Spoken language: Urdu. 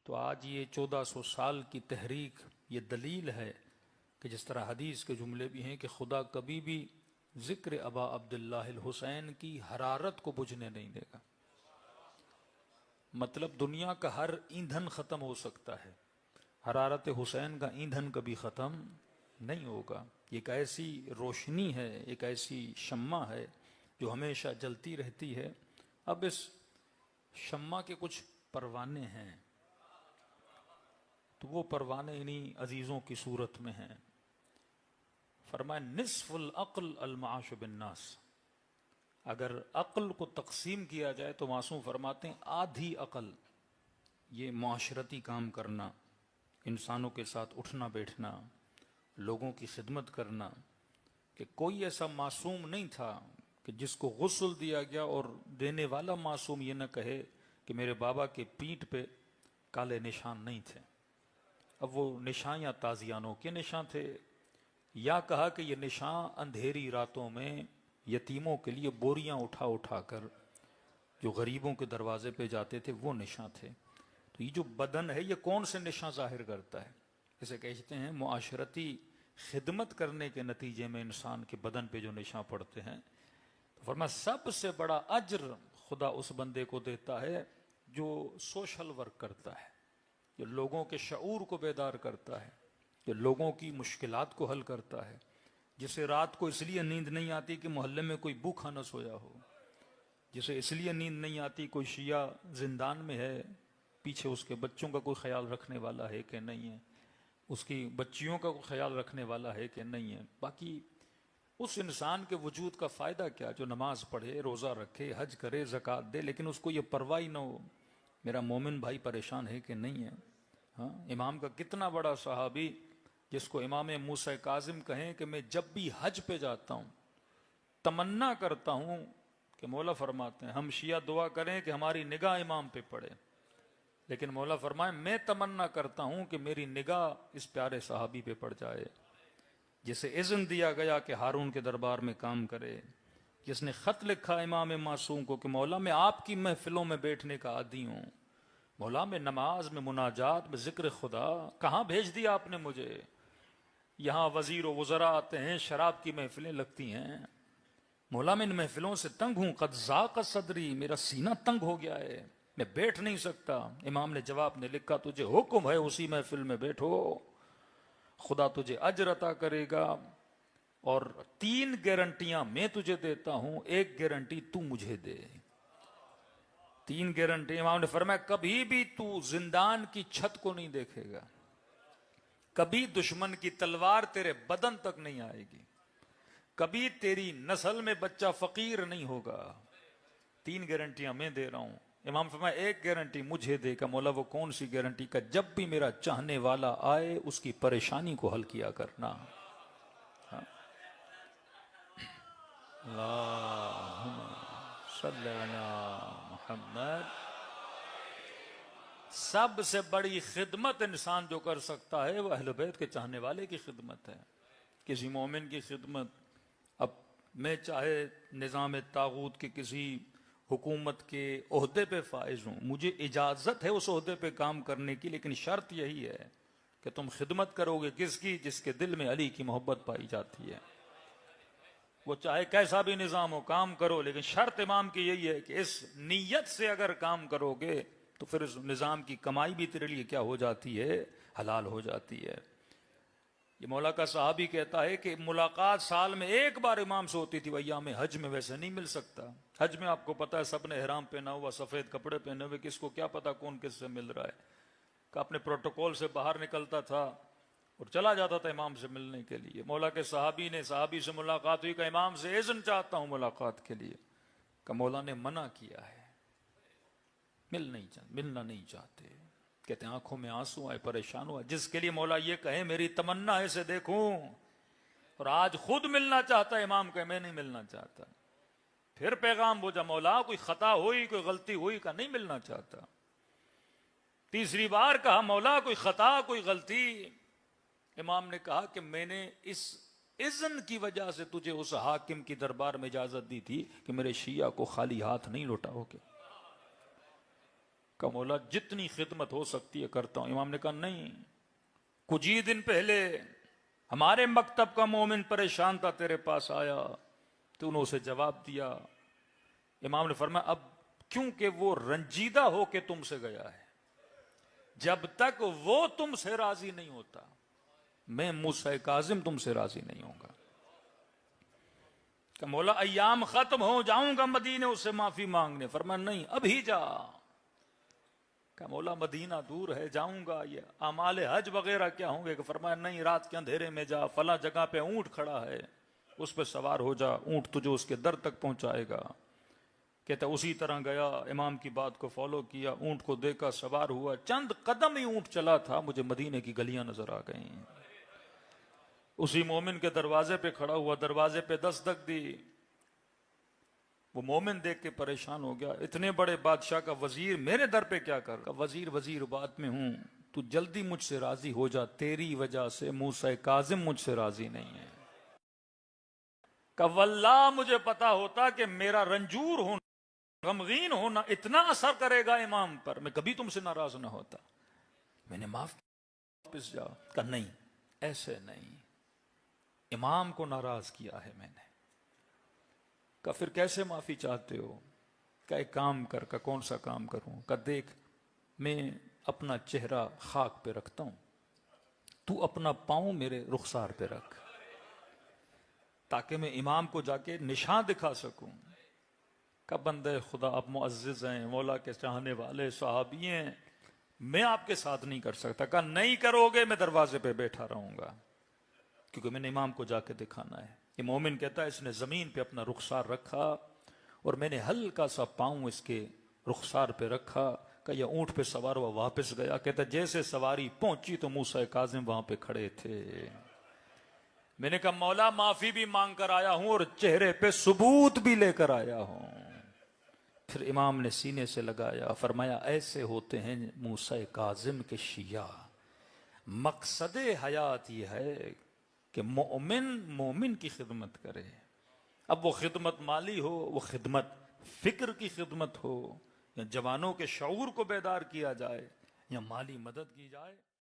تو آج یہ 1400 سال کی تحریک یہ دلیل ہے کہ جس طرح حدیث کے جملے بھی ہیں کہ خدا کبھی بھی ذکر ابا عبداللہ الحسین کی حرارت کو بجھنے نہیں دے گا. مطلب دنیا کا ہر ایندھن ختم ہو سکتا ہے، حرارت حسین کا ایندھن کبھی ختم نہیں ہوگا. یہ ایک ایسی روشنی ہے، ایک ایسی شمع ہے جو ہمیشہ جلتی رہتی ہے. اب اس شمع کے کچھ پروانے ہیں، تو وہ پروانے انہی عزیزوں کی صورت میں ہیں. فرمائے نصف العقل المعاش بالناس. اگر عقل کو تقسیم کیا جائے تو معصوم فرماتے ہیں آدھی عقل یہ معاشرتی کام کرنا، انسانوں کے ساتھ اٹھنا بیٹھنا، لوگوں کی خدمت کرنا. کہ کوئی ایسا معصوم نہیں تھا کہ جس کو غسل دیا گیا اور دینے والا معصوم یہ نہ کہے کہ میرے بابا کے پیٹھ پہ کالے نشان نہیں تھے. اب وہ نشان یا تازیانوں کے نشان تھے، یا کہا کہ یہ نشان اندھیری راتوں میں یتیموں کے لیے بوریاں اٹھا اٹھا کر جو غریبوں کے دروازے پہ جاتے تھے وہ نشان تھے. تو یہ جو بدن ہے یہ کون سے نشان ظاہر کرتا ہے؟ اسے کہتے ہیں معاشرتی خدمت کرنے کے نتیجے میں انسان کے بدن پہ جو نشان پڑتے ہیں. تو فرمایا سب سے بڑا اجر خدا اس بندے کو دیتا ہے جو سوشل ورک کرتا ہے، جو لوگوں کے شعور کو بیدار کرتا ہے، جو لوگوں کی مشکلات کو حل کرتا ہے، جسے رات کو اس لیے نیند نہیں آتی کہ محلے میں کوئی بھوکا نہ سویا ہو، جسے اس لیے نیند نہیں آتی کوئی شیعہ زندان میں ہے، پیچھے اس کے بچوں کا کوئی خیال رکھنے والا ہے کہ نہیں ہے، اس کی بچیوں کا کوئی خیال رکھنے والا ہے کہ نہیں ہے. باقی اس انسان کے وجود کا فائدہ کیا جو نماز پڑھے، روزہ رکھے، حج کرے، زکوٰۃ دے، لیکن اس کو یہ پرواہ نہ ہو میرا مومن بھائی پریشان ہے کہ نہیں ہے. ہاں، امام کا کتنا بڑا صحابی جس کو امام موسیٰ کاظم کہیں کہ میں جب بھی حج پہ جاتا ہوں تمنا کرتا ہوں کہ مولا فرماتے ہیں ہم شیعہ دعا کریں کہ ہماری نگاہ امام پہ پڑے، لیکن مولا فرمائے میں تمنا کرتا ہوں کہ میری نگاہ اس پیارے صحابی پہ پڑ جائے جسے اذن دیا گیا کہ ہارون کے دربار میں کام کرے، جس نے خط لکھا امام معصوم کو کہ مولا میں آپ کی محفلوں میں بیٹھنے کا عادی ہوں، مولا میں نماز میں مناجات میں ذکر خدا، کہاں بھیج دیا آپ نے مجھے؟ یہاں وزیر و وزراء آتے ہیں، شراب کی محفلیں لگتی ہیں، مولا میں ان محفلوں سے تنگ ہوں، قد ضاق صدری، میرا سینہ تنگ ہو گیا ہے، میں بیٹھ نہیں سکتا. امام نے جواب نے لکھا تجھے حکم ہے اسی محفل میں بیٹھو، خدا تجھے اجر عطا کرے گا، اور 3 گارنٹیاں میں تجھے دیتا ہوں، 1 گارنٹی تو مجھے دے. 3 گارنٹی. امام نے فرمایا کبھی بھی تو زندان کی چھت کو نہیں دیکھے گا، کبھی دشمن کی تلوار تیرے بدن تک نہیں آئے گی، کبھی تیری نسل میں بچہ فقیر نہیں ہوگا. 3 گارنٹیاں میں دے رہا ہوں. امام فرمایا 1 گارنٹی مجھے دے گا. مولا وہ کون سی گارنٹی؟ کا جب بھی میرا چاہنے والا آئے اس کی پریشانی کو حل کیا کرنا. اللہم صلی علی محمد. سب سے بڑی خدمت انسان جو کر سکتا ہے وہ اہل بیت کے چاہنے والے کی خدمت ہے، کسی مومن کی خدمت. اب میں چاہے نظام طاغوت کے کسی حکومت کے عہدے پہ فائز ہوں، مجھے اجازت ہے اس عہدے پہ کام کرنے کی، لیکن شرط یہی ہے کہ تم خدمت کرو گے کس کی؟ جس کے دل میں علی کی محبت پائی جاتی ہے. وہ چاہے کیسا بھی نظام ہو کام کرو، لیکن شرط امام کی یہی ہے کہ اس نیت سے اگر کام کرو گے تو پھر اس نظام کی کمائی بھی تیرے لیے کیا ہو جاتی ہے؟ حلال ہو جاتی ہے. یہ مولا کا صحابی کہتا ہے کہ ملاقات سال میں 1 بار امام سے ہوتی تھی، ایام حج میں ویسے نہیں مل سکتا. حج میں آپ کو پتا ہے سب نے احرام پہنا ہوا، سفید کپڑے پہنے ہوئے، کس کو کیا پتا کون کس سے مل رہا ہے. کہ اپنے پروٹوکول سے باہر نکلتا تھا اور چلا جاتا تھا امام سے ملنے کے لیے. مولا کے صحابی سے ملاقات ہوئی کہ امام سے اذن چاہتا ہوں ملاقات کے لیے. کہ مولا نے منع کیا ہے، ملنا نہیں چاہتے. کہتے ہیں آنکھوں میں آنسو آئے، پریشان ہوا. جس کے لیے مولا یہ کہے میری تمنا ہے اسے دیکھوں، اور آج خود ملنا چاہتا ہے، امام کہے میں نہیں ملنا چاہتا. پھر پیغام بھیجا مولا کوئی خطا ہوئی، کوئی غلطی ہوئی؟ کا نہیں ملنا چاہتا. تیسری بار کہا مولا کوئی خطا کوئی غلطی؟ امام نے کہا کہ میں نے اس اذن کی وجہ سے تجھے اس حاکم کی دربار میں اجازت دی تھی کہ میرے شیعہ کو خالی ہاتھ نہیں لوٹاؤ گے. کہ مولا جتنی خدمت ہو سکتی ہے کرتا ہوں. امام نے کہا نہیں، کچھ ہی دن پہلے ہمارے مکتب کا مومن پریشان تھا، تیرے پاس آیا تو نے اسے جواب دیا. امام نے فرمایا اب کیونکہ وہ رنجیدہ ہو کے تم سے گیا ہے، جب تک وہ تم سے راضی نہیں ہوتا میں موسیٰ کاظم تم سے راضی نہیں ہوں گا. کہ مولا ایام ختم ہو جاؤں گا مدینے اس سے معافی مانگنے. فرمایا نہیں ابھی جا. کہ مولا مدینہ دور ہے، جاؤں گا، یہ اعمال حج وغیرہ کیا ہوں گے؟ کہ فرمایا نہیں، رات کے اندھیرے میں جا، فلاں جگہ پہ اونٹ کھڑا ہے، اس پہ سوار ہو جا، اونٹ تجھے اس کے در تک پہنچائے گا. کہتا اسی طرح گیا، امام کی بات کو فالو کیا، اونٹ کو دیکھا، سوار ہوا، چند قدم ہی اونٹ چلا تھا، مجھے مدینے کی گلیاں نظر آ گئیں. اسی مومن کے دروازے پہ کھڑا ہوا، دروازے پہ دستک دی. وہ مومن دیکھ کے پریشان ہو گیا، اتنے بڑے بادشاہ کا وزیر میرے در پہ کیا کر رہا؟ وزیر بات میں ہوں، تو جلدی مجھ سے راضی ہو جا، تیری وجہ سے موسیٰ کاظم مجھ سے راضی نہیں ہے. کہ واللہ مجھے پتا ہوتا کہ میرا رنجور ہونا، غمگین ہونا اتنا اثر کرے گا امام پر، میں کبھی تم سے ناراض نہ ہوتا. میں نے معاف واپس جا. کہ نہیں، ایسے نہیں، امام کو ناراض کیا ہے میں نے. کہ پھر کیسے معافی چاہتے ہو؟ کہ ایک کام کر. کہ کون سا کام کروں؟ کہ دیکھ میں اپنا چہرہ خاک پہ رکھتا ہوں، تو اپنا پاؤں میرے رخسار پہ رکھ تاکہ میں امام کو جا کے نشان دکھا سکوں. کہ بندے خدا آپ معزز ہیں، مولا کے چاہنے والے صحابی ہیں، میں آپ کے ساتھ نہیں کر سکتا. کہ نہیں کرو گے میں دروازے پہ بیٹھا رہوں گا، کیونکہ میں نے امام کو جا کے دکھانا ہے. یہ مومن کہتا ہے اس نے زمین پہ اپنا رخسار رکھا اور میں نے ہلکا سا پاؤں اس کے رخسار پہ رکھا. کہ یہ اونٹ پہ سوار ہوا واپس گیا. کہتا جیسے سواری پہنچی تو موسیٰ کاظم وہاں پہ کھڑے تھے. میں نے کہا مولا معافی بھی مانگ کر آیا ہوں اور چہرے پہ ثبوت بھی لے کر آیا ہوں. پھر امام نے سینے سے لگایا، فرمایا ایسے ہوتے ہیں موسیٰ کاظم کے شیعہ. مقصد حیات یہ ہے کہ مومن کی خدمت کرے. اب وہ خدمت مالی ہو، وہ خدمت فکر کی خدمت ہو، یا جوانوں کے شعور کو بیدار کیا جائے، یا مالی مدد کی جائے.